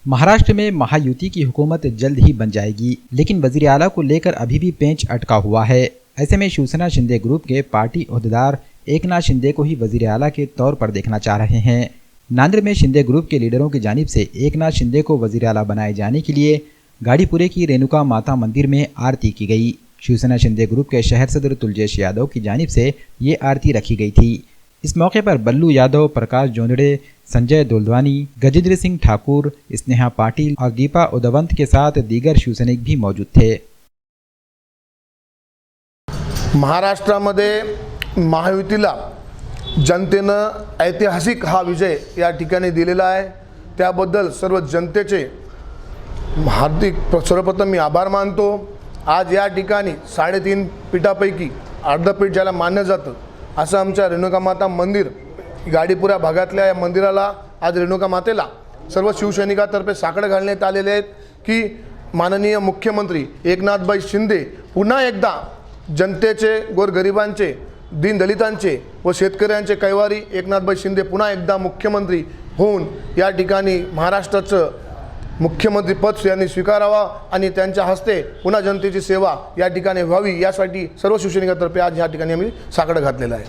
महाराष्ट्र में महायुति की हुकूमत जल्द ही बन जाएगी, लेकिन वजीर आला को लेकर अभी भी पेंच अटका हुआ है। ऐसे में शिवसेना शिंदे ग्रुप के पार्टी ओहदेदार एकनाथ शिंदे को ही वजीर आला के तौर पर देखना चाह रहे हैं। नांदेड़ में शिंदे ग्रुप के लीडरों की जानिब से एकनाथ शिंदे को वजीर आला बनाए जाने के लिए गाड़ीपुरे की रेणुका माता मंदिर में आरती की गई। शिवसेना शिंदे ग्रुप के शहर सदर तुलजेश यादव की जानिब से ये आरती रखी गई थी। इस मौके पर बल्लू यादव, प्रकाश जोंदड़े, संजय दोलवानी, गजेंद्र सिंह ठाकुर, स्नेहा पाटिल और दीपा उदवंत के साथ दीगर शिवसैनिक भी मौजूद थे। महाराष्ट्रामध्ये महायुतीला जनतेनं ऐतिहासिक हा विजय या ठिकाणी दिलेला आहे। त्याबद्दल सर्व जनतेचे हार्दिक सर्वप्रथम मी आभार मानतो। आज या ठिकाणी 3.5 पीठापैकी अर्ध पीठ ज्याला मानलं जातं असं आमच्या रेणुका माता मंदिर गाडीपुरा भागातल्या या मंदिराला आज रेणुका मातेला सर्व शिवसैनिकांतर्फे साकडं घालण्यात आलेले आहेत की माननीय मुख्यमंत्री एकनाथभाई शिंदे पुन्हा एकदा जनतेचे, गोरगरिबांचे, दीनदलितांचे व शेतकऱ्यांचे कैवारी एकनाथभाई शिंदे पुन्हा एकदा मुख्यमंत्री होऊन या ठिकाणी महाराष्ट्राचं मुख्यमंत्री पद यांनी स्वीकारावा आणि त्यांच्या हस्ते पुन्हा जनतेची सेवा या ठिकाणी व्हावी यासाठी सर्व शिवसैनिकांतर्फे आज या ठिकाणी आम्ही साकडं घातलेलं आहे।